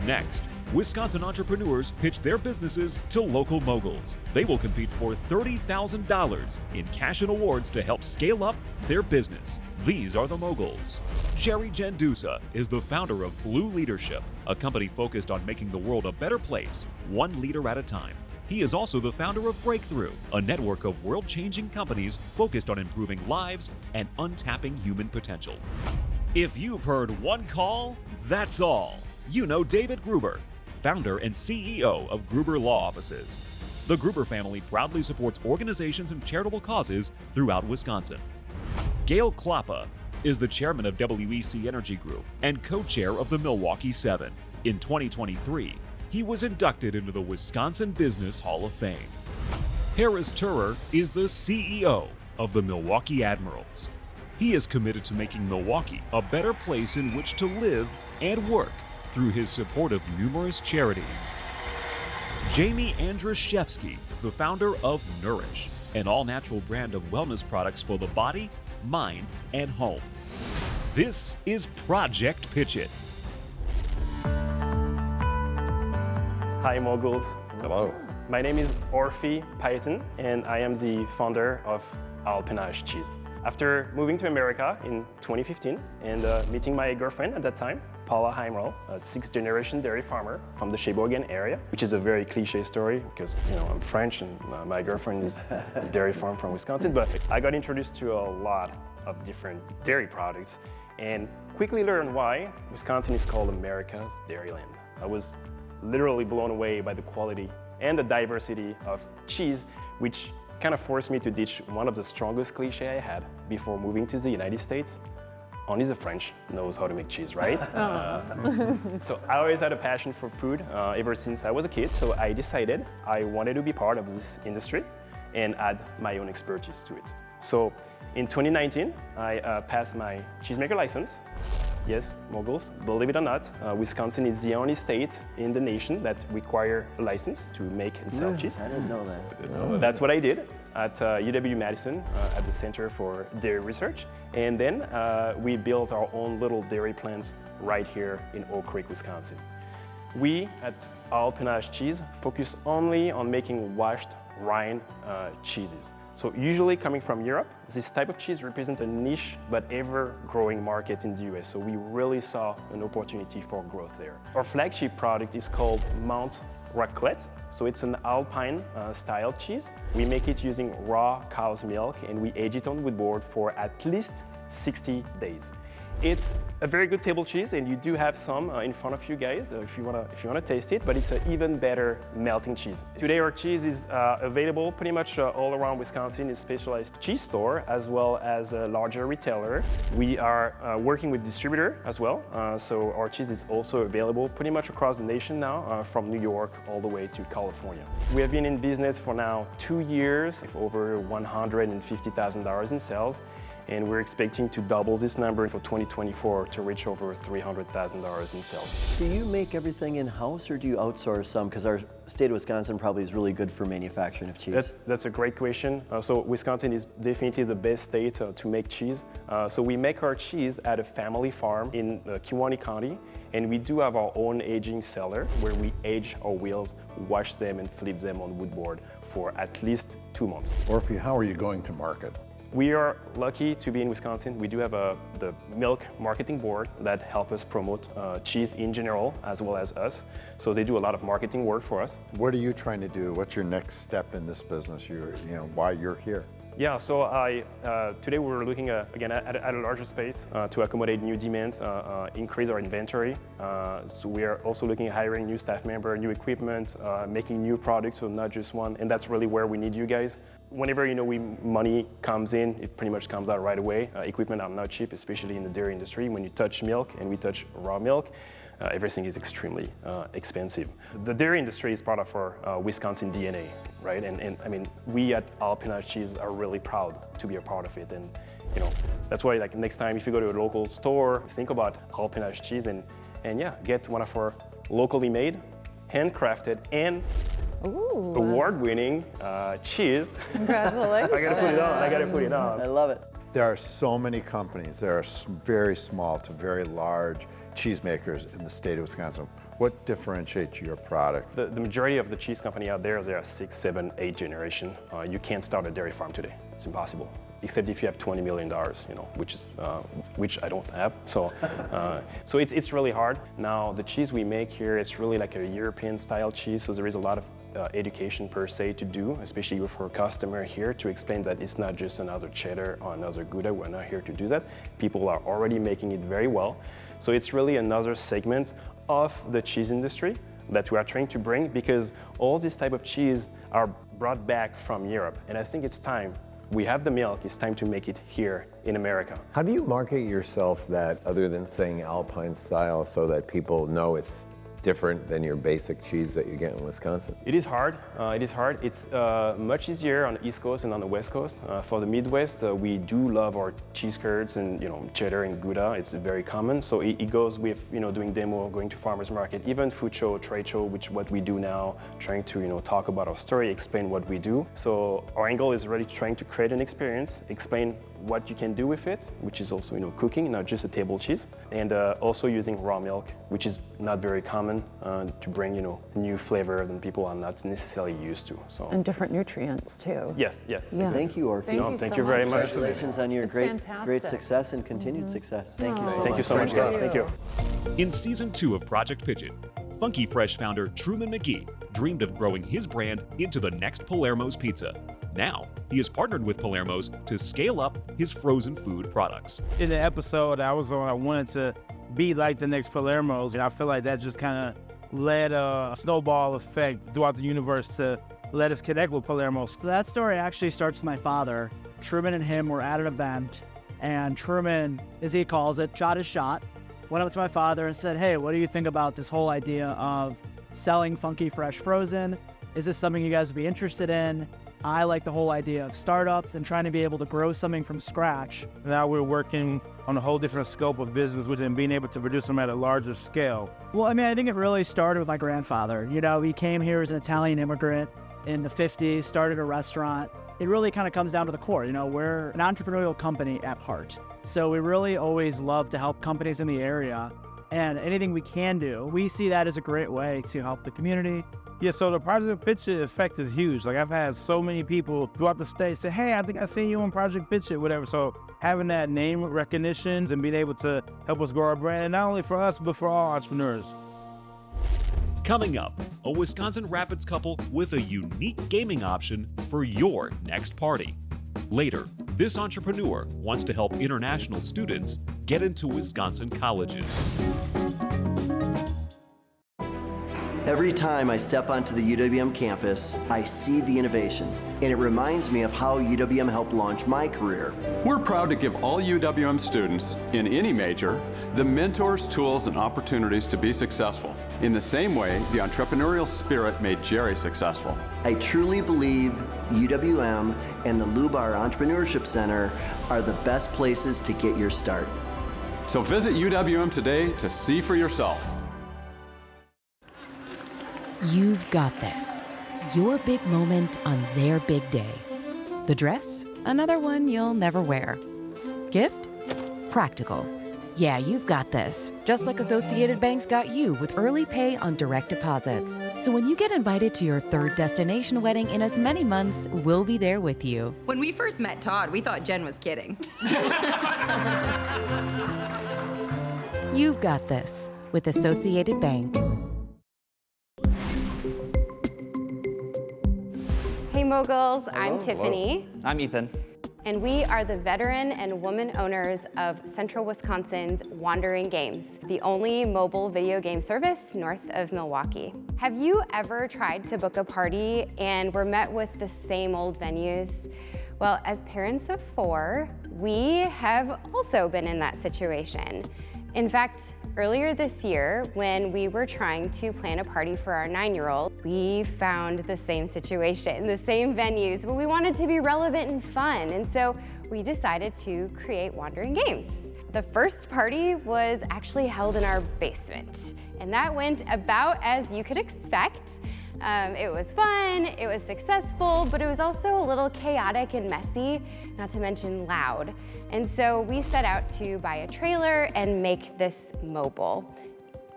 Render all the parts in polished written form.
Next, Wisconsin entrepreneurs pitch their businesses to local moguls. They will compete for $30,000 in cash and awards to help scale up their business. These are the moguls. Jerry Gendusa is the founder of Blue Leadership, a company focused on making the world a better place, one leader at a time. He is also the founder of Breakthrough, a network of world-changing companies focused on improving lives and untapping human potential. If you've heard one call, that's all. You know David Gruber, founder and CEO of Gruber Law Offices. The Gruber family proudly supports organizations and charitable causes throughout Wisconsin. Gail Klappa is the chairman of WEC Energy Group and co-chair of the Milwaukee 7. In 2023, he was inducted into the Wisconsin Business Hall of Fame. Harris Turer is the CEO of the Milwaukee Admirals. He is committed to making Milwaukee a better place in which to live and work through his support of numerous charities. Jamie Andrzejewski is the founder of Nourish, an all-natural brand of wellness products for the body, mind, and home. This is Project Pitch It. Hi, moguls. Hello. My name is Orphy Payton, and I am the founder of Alpenage Cheese. After moving to America in 2015 and meeting my girlfriend at that time, Paula Heimrell, a sixth-generation dairy farmer from the Sheboygan area, which is a very cliche story because I'm French and my girlfriend is a dairy farm from Wisconsin. But I got introduced to a lot of different dairy products and quickly learned why Wisconsin is called America's Dairyland. I was literally blown away by the quality and the diversity of cheese, which kind of forced me to ditch one of the strongest cliches I had before moving to the United States. Only the French knows how to make cheese, right? So I always had a passion for food ever since I was a kid, so I decided I wanted to be part of this industry and add my own expertise to it. So in 2019, I passed my cheesemaker license. Yes, moguls, believe it or not, Wisconsin is the only state in the nation that require a license to make and sell cheese. I didn't know that. That's what I did at UW-Madison at the Center for Dairy Research. And then we built our own little dairy plant right here in Oak Creek, Wisconsin. We at Alpenage Cheese focus only on making washed rind cheeses. So usually coming from Europe, this type of cheese represents a niche but ever-growing market in the US. So we really saw an opportunity for growth there. Our flagship product is called Mount Raclette. So it's an Alpine style cheese. We make it using raw cow's milk and we age it on wood board for at least 60 days. It's a very good table cheese, and you do have some in front of you guys if you wanna taste it. But it's an even better melting cheese. Today, our cheese is available pretty much all around Wisconsin in specialized cheese store as well as a larger retailer. We are working with distributor as well, so our cheese is also available pretty much across the nation now, from New York all the way to California. We have been in business for now 2 years, with over $150,000 in sales. And we're expecting to double this number for 2024 to reach over $300,000 in sales. Do you make everything in-house or do you outsource some? Because our state of Wisconsin probably is really good for manufacturing of cheese. That's a great question. So Wisconsin is definitely the best state to make cheese. So we make our cheese at a family farm in Kewaunee County, and we do have our own aging cellar where we age our wheels, wash them, and flip them on wood board for at least 2 months. Orphy, how are you going to market? We are lucky to be in Wisconsin. We do have the milk marketing board that help us promote cheese in general, as well as us. So they do a lot of marketing work for us. What are you trying to do? What's your next step in this business? Why you're here? Yeah, so today we're looking again at a larger space to accommodate new demands, increase our inventory. So we are also looking at hiring new staff member, new equipment, making new products, so not just one. And that's really where we need you guys. Whenever money comes in, it pretty much comes out right away. Equipment are not cheap, especially in the dairy industry. When you touch milk, and we touch raw milk, everything is extremely expensive. The dairy industry is part of our Wisconsin DNA, right? And I mean, we at Alpenage Cheese are really proud to be a part of it. And that's why, like, next time if you go to a local store, think about Alpenage Cheese and yeah, get one of our locally made, handcrafted, and award-winning cheese. Congratulations. I gotta put it on. I love it. There are so many companies. There are very small to very large cheesemakers in the state of Wisconsin. What differentiates your product? The majority of the cheese company out there, there are 6, 7, 8 generation. You can't start a dairy farm today. It's impossible. Except if you have $20 million, which I don't have. So, so it's really hard. Now the cheese we make here, it's really like a European style cheese. So there is a lot of education per se to do, especially with our customer here, to explain that it's not just another cheddar or another Gouda. We're not here to do that. People are already making it very well. So it's really another segment of the cheese industry that we are trying to bring, because all these type of cheese are brought back from Europe. And I think it's time. We have the milk, it's time to make it here in America. How do you market yourself that, other than saying Alpine style, so that people know it's different than your basic cheese that you get in Wisconsin? It is hard. It's much easier on the East Coast and on the West Coast. For the Midwest, we do love our cheese curds and cheddar and Gouda. It's very common. So it goes with doing demo, going to farmers market, even food show, trade show, which what we do now, trying to talk about our story, explain what we do. So our angle is really trying to create an experience, explain what you can do with it, which is also cooking, not just a table cheese, and also using raw milk, which is not very common, to bring new flavor that people are not necessarily used to. So and different nutrients too. Yes. Yeah. Thank you, Orphe. Thank you very much. Congratulations on your It's great fantastic. success and continued success. Thank you so much. Thank you so much, guys. Thank you. In season 2 of Project Pidgeot, Funky Fresh founder Truman McGee dreamed of growing his brand into the next Palermo's Pizza. Now, he has partnered with Palermo's to scale up his frozen food products. In the episode I was on, I wanted to be like the next Palermo's, and I feel like that just kind of led a snowball effect throughout the universe to let us connect with Palermo's. So that story actually starts with my father. Truman and him were at an event, and Truman, as he calls it, shot his shot, went up to my father and said, "Hey, what do you think about this whole idea of selling Funky Fresh frozen? Is this something you guys would be interested in? I like the whole idea of startups and trying to be able to grow something from scratch." Now we're working on a whole different scope of business, which is being able to produce them at a larger scale. Well, I mean, I think it really started with my grandfather. He came here as an Italian immigrant in the 50s, started a restaurant. It really kind of comes down to the core. We're an entrepreneurial company at heart. So we really always love to help companies in the area, and anything we can do, we see that as a great way to help the community. Yeah, so the Project Pidgeot effect is huge. Like, I've had so many people throughout the state say, "Hey, I think I seen you on Project Pidgeot," whatever. So having that name recognition and being able to help us grow our brand, and not only for us, but for all entrepreneurs. Coming up, a Wisconsin Rapids couple with a unique gaming option for your next party. Later, this entrepreneur wants to help international students get into Wisconsin colleges. Every time I step onto the UWM campus, I see the innovation, and it reminds me of how UWM helped launch my career. We're proud to give all UWM students in any major the mentors, tools, and opportunities to be successful. In the same way, the entrepreneurial spirit made Jerry successful. I truly believe UWM and the Lubar Entrepreneurship Center are the best places to get your start. So visit UWM today to see for yourself. You've got this. Your big moment on their big day. The dress? Another one you'll never wear. Gift? Practical. Yeah, you've got this. Just like Associated Bank's got you with early pay on direct deposits. So when you get invited to your third destination wedding in as many months, we'll be there with you. When we first met Todd, we thought Jen was kidding. You've got this with Associated Bank. Hey Moguls, I'm Tiffany. I'm Ethan. And we are the veteran and woman owners of Central Wisconsin's Wandering Games, the only mobile video game service north of Milwaukee. Have you ever tried to book a party and were met with the same old venues? Well, as parents of 4, we have also been in that situation. In fact, earlier this year, when we were trying to plan a party for our 9-year-old, we found the same situation, the same venues, but we wanted to be relevant and fun, and so we decided to create Wandering Games. The first party was actually held in our basement, and that went about as you could expect. It was fun, it was successful, but it was also a little chaotic and messy, not to mention loud. And so we set out to buy a trailer and make this mobile.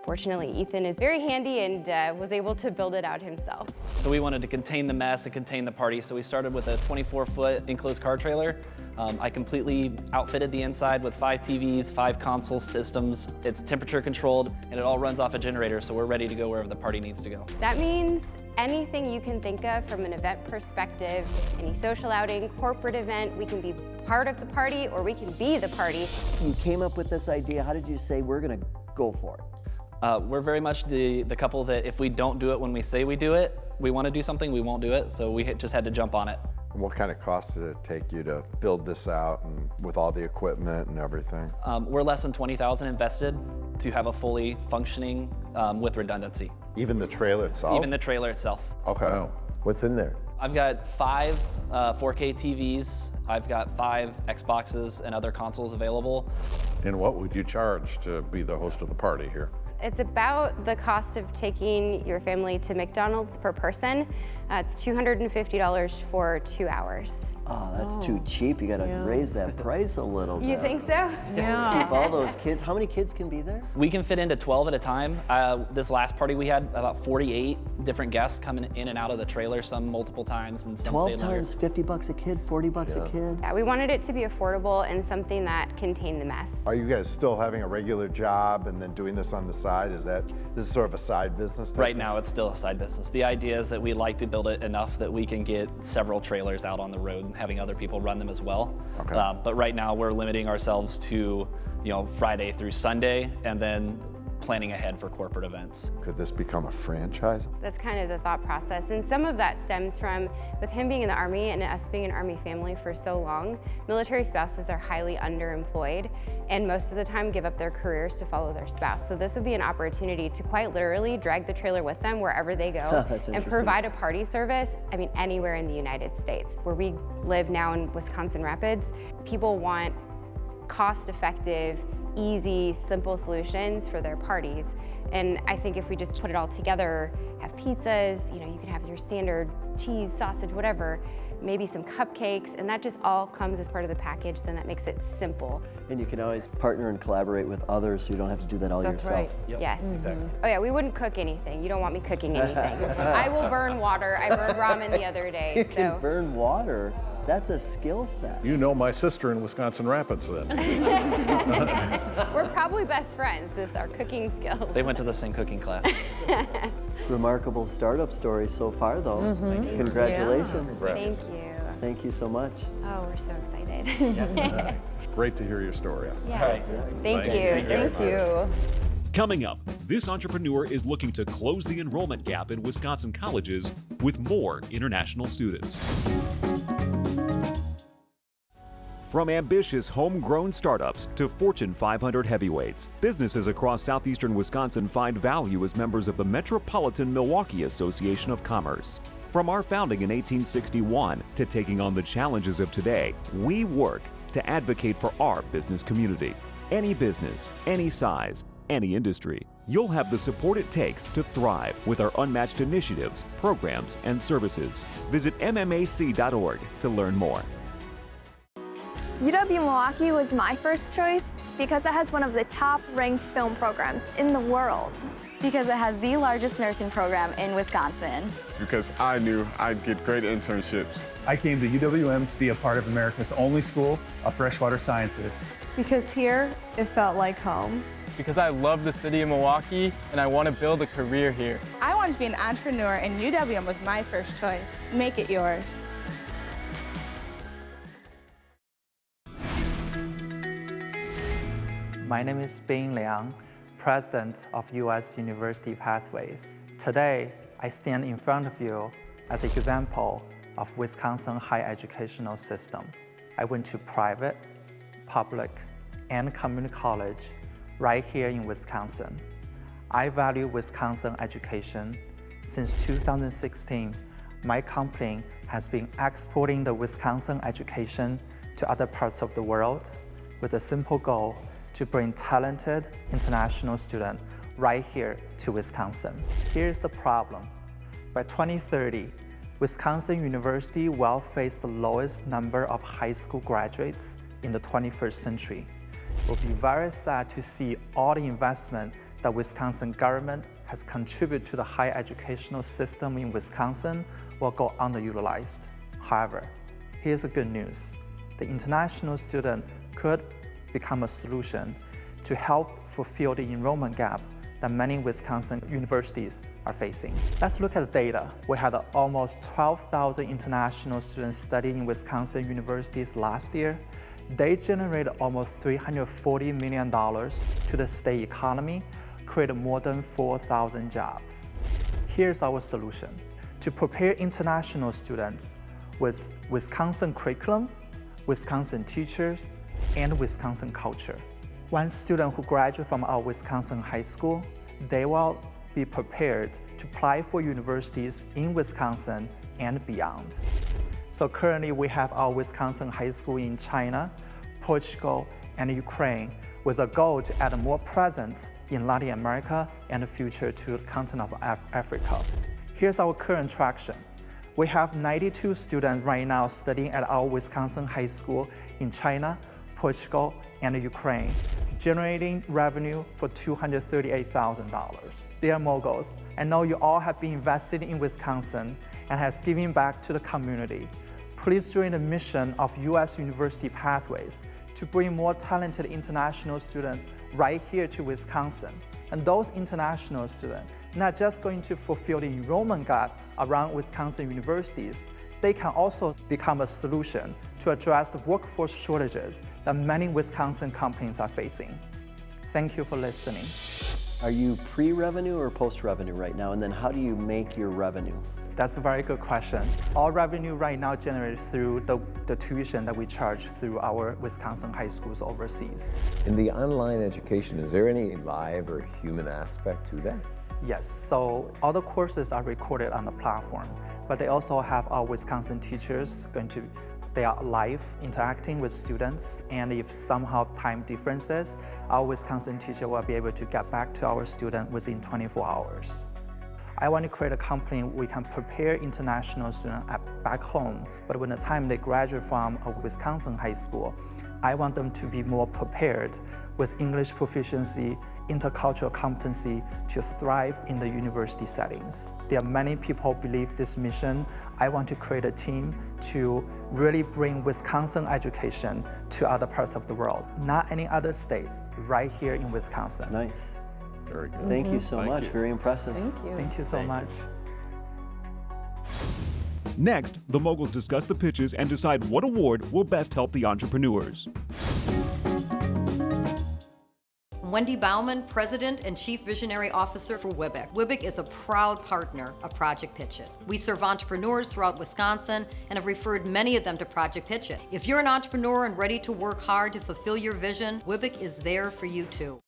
Fortunately, Ethan is very handy and was able to build it out himself. So we wanted to contain the mess and contain the party, so we started with a 24-foot enclosed car trailer. I completely outfitted the inside with 5 TVs, 5 console systems. It's temperature controlled, and it all runs off a generator, so we're ready to go wherever the party needs to go. That means anything you can think of from an event perspective, any social outing, corporate event, we can be part of the party or we can be the party. You came up with this idea. How did you say we're going to go for it? We're very much the couple that if we don't do it when we say we do it, we want to do something, we won't do it, so we just had to jump on it. And what kind of cost did it take you to build this out and with all the equipment and everything? We're less than $20,000 invested to have a fully functioning with redundancy. Even the trailer itself? Even the trailer itself. Okay. Wow. What's in there? I've got 5 4K TVs. I've got 5 Xboxes and other consoles available. And what would you charge to be the host of the party here? It's about the cost of taking your family to McDonald's per person. It's $250 for 2 hours. Oh, that's too cheap. You got to raise that price a little bit. You think so? Yeah. Keep all those kids. How many kids can be there? We can fit into 12 at a time. This last party we had about 48 different guests coming in and out of the trailer, some multiple times and some 12 stayed longer. times $50 a kid, $40 a kid. Yeah, we wanted it to be affordable and something that contained the mess. Are you guys still having a regular job and then doing this on the side? This is sort of a side business? Right now it's still a side business. The idea is that we like to build it enough that we can get several trailers out on the road and having other people run them as well. Okay. But right now we're limiting ourselves to Friday through Sunday and then planning ahead for corporate events. Could this become a franchise? That's kind of the thought process. And some of that stems from, with him being in the Army and us being an Army family for so long, military spouses are highly underemployed and most of the time give up their careers to follow their spouse. So this would be an opportunity to quite literally drag the trailer with them wherever they go and provide a party service, anywhere in the United States. Where we live now in Wisconsin Rapids, people want cost-effective, easy, simple solutions for their parties. And I think if we just put it all together, have pizzas, you can have your standard cheese, sausage, whatever, maybe some cupcakes, and that just all comes as part of the package, then that makes it simple. And you can always partner and collaborate with others so you don't have to do that all yourself. Right. Yep. Yes. Exactly. Oh yeah, we wouldn't cook anything. You don't want me cooking anything. I will burn water. I burned ramen the other day. You can burn water. That's a skill set. You know my sister in Wisconsin Rapids then. We're probably best friends with our cooking skills. They went to the same cooking class. Remarkable startup story so far, though. Congratulations. Yeah. Thank you. Thank you so much. Oh, we're so excited. Great to hear your story. Yeah. Right. Thank you. Thank you. Coming up, this entrepreneur is looking to close the enrollment gap in Wisconsin colleges with more international students. From ambitious homegrown startups to Fortune 500 heavyweights, businesses across southeastern Wisconsin find value as members of the Metropolitan Milwaukee Association of Commerce. From our founding in 1861 to taking on the challenges of today, we work to advocate for our business community. Any business, any size, any industry, you'll have the support it takes to thrive with our unmatched initiatives, programs, and services. Visit MMAC.org to learn more. UW-Milwaukee was my first choice because it has one of the top-ranked film programs in the world. Because it has the largest nursing program in Wisconsin. Because I knew I'd get great internships. I came to UWM to be a part of America's only school of freshwater sciences. Because here, it felt like home. Because I love the city of Milwaukee and I want to build a career here. I wanted to be an entrepreneur and UWM was my first choice. Make it yours. My name is Bing Liang, President of U.S. University Pathways. Today, I stand in front of you as an example of Wisconsin higher educational system. I went to private, public, and community college right here in Wisconsin. I value Wisconsin education. Since 2016, my company has been exporting the Wisconsin education to other parts of the world with a simple goal to bring talented international students right here to Wisconsin. Here's the problem. By 2030, Wisconsin University will face the lowest number of high school graduates in the 21st century. It will be very sad to see all the investment that Wisconsin government has contributed to the higher educational system in Wisconsin will go underutilized. However, here's the good news. The international student could become a solution to help fulfill the enrollment gap that many Wisconsin universities are facing. Let's look at the data. We had almost 12,000 international students studying in Wisconsin universities last year. They generated almost $340 million to the state economy, created more than 4,000 jobs. Here's our solution. To prepare international students with Wisconsin curriculum, Wisconsin teachers, and Wisconsin culture. One student who graduates from our Wisconsin high school, they will be prepared to apply for universities in Wisconsin and beyond. So currently we have our Wisconsin high school in China, Portugal, and Ukraine with a goal to add more presence in Latin America and the future to the continent of Africa. Here's our current traction. We have 92 students right now studying at our Wisconsin high school in China, Portugal, and Ukraine, generating revenue for $238,000. Dear moguls, I know you all have been invested in Wisconsin and has given back to the community. Please join the mission of U.S. University Pathways to bring more talented international students right here to Wisconsin. And those international students, not just going to fulfill the enrollment gap around Wisconsin universities, they can also become a solution to address the workforce shortages that many Wisconsin companies are facing. Thank you for listening. Are you pre-revenue or post-revenue right now? And then how do you make your revenue? That's a very good question. All revenue right now generated through the tuition that we charge through our Wisconsin high schools overseas. In the online education, is there any live or human aspect to that? Yes, so all the courses are recorded on the platform, but they also have our Wisconsin teachers they are live interacting with students, and if somehow time differences, our Wisconsin teacher will be able to get back to our student within 24 hours. I want to create a company we can prepare international students back home, but when the time they graduate from a Wisconsin high school, I want them to be more prepared with English proficiency, intercultural competency to thrive in the university settings. There are many people who believe this mission. I want to create a team to really bring Wisconsin education to other parts of the world, not any other states, right here in Wisconsin. Nice. Very good. Thank you so much. Very impressive. Thank you. Thank you so much. Next, the moguls discuss the pitches and decide what award will best help the entrepreneurs. Wendy Bauman, President and Chief Visionary Officer for WIBIC. WIBIC is a proud partner of Project Pitch It. We serve entrepreneurs throughout Wisconsin and have referred many of them to Project Pitch It. If you're an entrepreneur and ready to work hard to fulfill your vision, WIBIC is there for you too.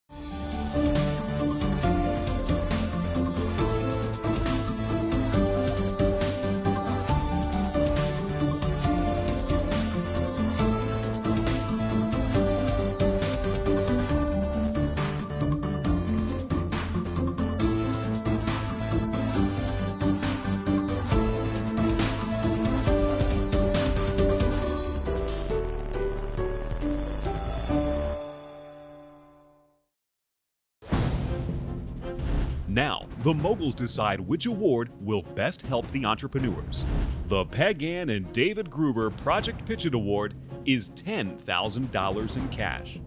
Now, the moguls decide which award will best help the entrepreneurs. The Peg Ann and David Gruber Project Pitch It Award is $10,000 in cash.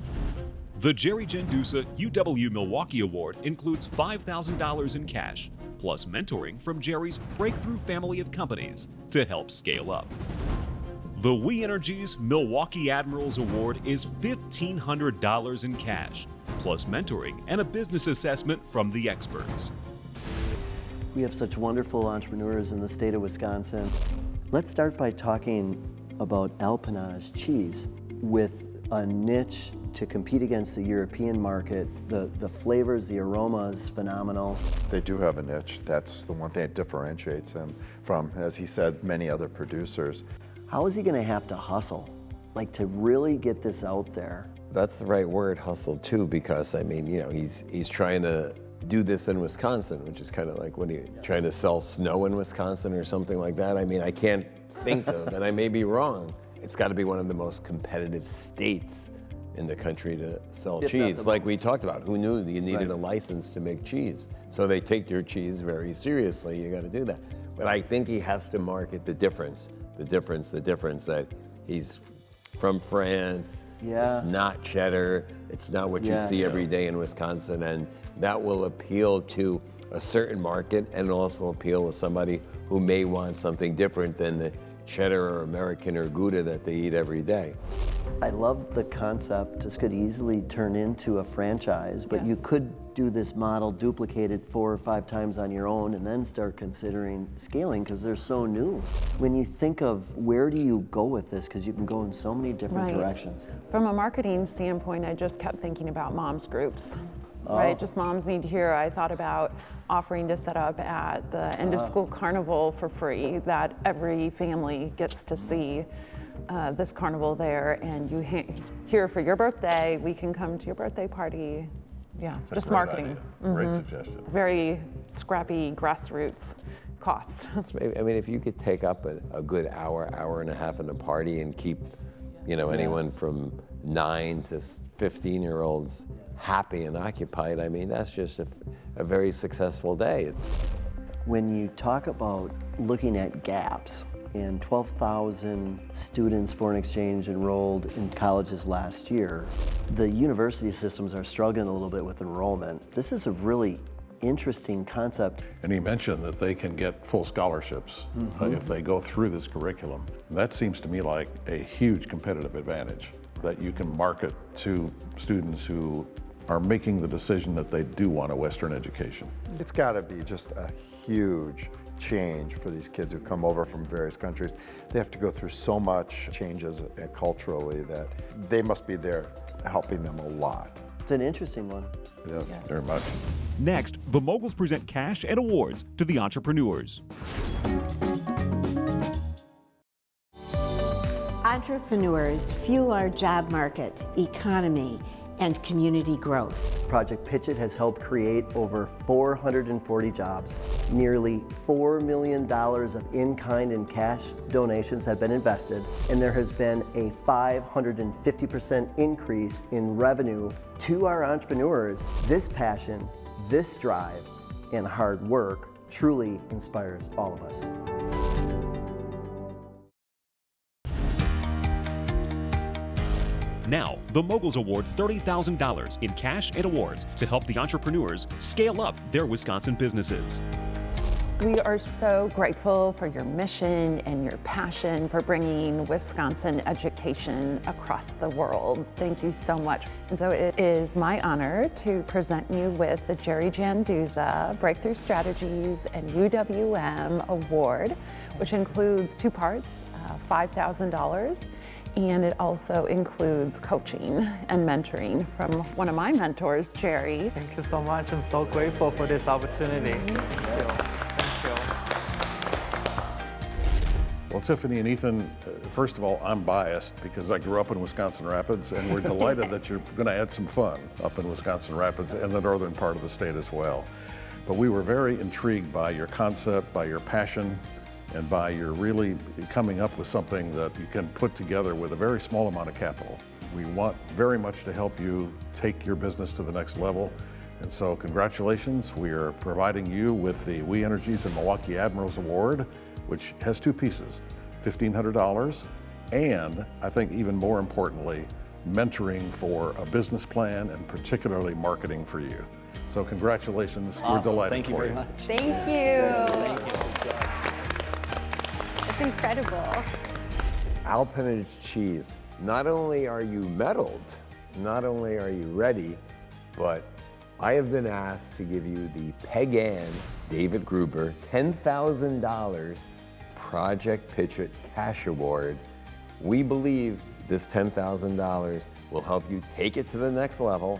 The Jerry Gendusa UW-Milwaukee Award includes $5,000 in cash, plus mentoring from Jerry's breakthrough family of companies to help scale up. The We Energies Milwaukee Admirals Award is $1,500 in cash, plus mentoring and a business assessment from the experts. We have such wonderful entrepreneurs in the state of Wisconsin. Let's start by talking about Alpenage cheese. With a niche to compete against the European market, the flavors, the aromas, phenomenal. They do have a niche. That's the one thing that differentiates them from, as he said, many other producers. How is he going to have to hustle, like to really get this out there? That's the right word, hustle, too, because I mean, you know, he's trying to do this in Wisconsin, which is kind of like, what are you trying to sell snow in Wisconsin or something like that? I mean, I can't think of, and I may be wrong. It's got to be one of the most competitive states in the country to sell cheese. Like we talked about, who knew you needed a license to make cheese? So they take your cheese very seriously. You got to do that. But I think he has to market the difference that he's from France. Yeah. It's not cheddar. It's not what you see every day in Wisconsin, and that will appeal to a certain market and also appeal to somebody who may want something different than the cheddar or American or Gouda that they eat every day. I love the concept. This could easily turn into a franchise, but you could do this model, duplicate it 4 or 5 times on your own, and then start considering scaling because they're so new. When you think of where do you go with this, because you can go in so many different directions. From a marketing standpoint, I just kept thinking about moms groups. Right, just moms need to hear. I thought about offering to set up at the end of school carnival for free, that every family gets to see this carnival there, and you here for your birthday, we can come to your birthday party. Yeah, That's just a great marketing. idea. Great suggestion. Very scrappy grassroots costs. I mean, if you could take up a good hour and a half in a party and keep, anyone from 9 to 15-year-olds happy and occupied, I mean, that's just a very successful day. When you talk about looking at gaps, and 12,000 students foreign exchange enrolled in colleges last year, the university systems are struggling a little bit with enrollment. This is a really interesting concept. And he mentioned that they can get full scholarships if they go through this curriculum. That seems to me like a huge competitive advantage that you can market to students who are making the decision that they do want a Western education. It's got to be just a huge change for these kids who come over from various countries. They have to go through so much changes culturally that they must be there helping them a lot. It's an interesting one. It is, very much. Next, the Moguls present cash and awards to the entrepreneurs. Entrepreneurs fuel our job market, economy, and community growth. Project Pitch It has helped create over 440 jobs. Nearly $4 million of in-kind and cash donations have been invested, and there has been a 550% increase in revenue to our entrepreneurs. This passion, this drive, and hard work truly inspires all of us. Now, the Moguls award $30,000 in cash and awards to help the entrepreneurs scale up their Wisconsin businesses. We are so grateful for your mission and your passion for bringing Wisconsin education across the world. Thank you so much. And so it is my honor to present you with the Jerry Janduza Breakthrough Strategies and UWM Award, which includes 2 parts, $5,000, and it also includes coaching and mentoring from one of my mentors, Jerry. Thank you so much. I'm so grateful for this opportunity. Thank you. Well, Tiffany and Ethan, first of all, I'm biased because I grew up in Wisconsin Rapids, and we're delighted that you're going to add some fun up in Wisconsin Rapids and the northern part of the state as well. But we were very intrigued by your concept, by your passion, and by your really coming up with something that you can put together with a very small amount of capital. We want very much to help you take your business to the next level. And so congratulations, we are providing you with the We Energies and Milwaukee Admirals Award, which has 2 pieces, $1,500, and I think even more importantly, mentoring for a business plan and particularly marketing for you. So congratulations, Awesome. We're delighted Thank you for very you. much. Thank you. Thank you. It's incredible. Alpenage cheese. Not only are you medaled, not only are you ready, but I have been asked to give you the Peg Ann David Gruber $10,000 Project Pitch It Cash Award. We believe this $10,000 will help you take it to the next level.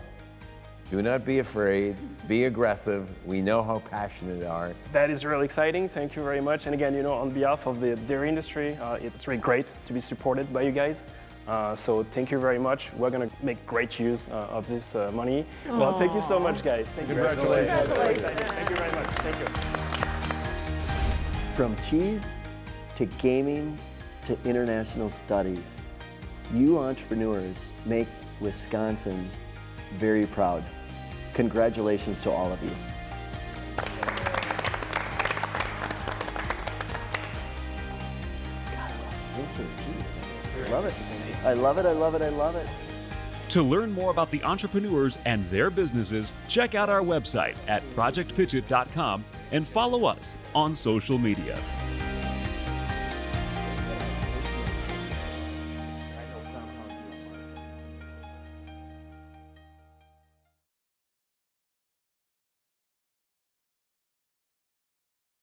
Do not be afraid, be aggressive. We know how passionate you are. That is really exciting. Thank you very much. And again, on behalf of the dairy industry, it's really great to be supported by you guys. So thank you very much. We're going to make great use of this money. Well, thank you so much, guys. Thank you. Congratulations. Thank you very much. Thank you. From cheese to gaming to international studies, you entrepreneurs make Wisconsin very proud. Congratulations to all of you. I love it. I love it, I love it, I love it. To learn more about the entrepreneurs and their businesses, check out our website at projectpitchit.com and follow us on social media.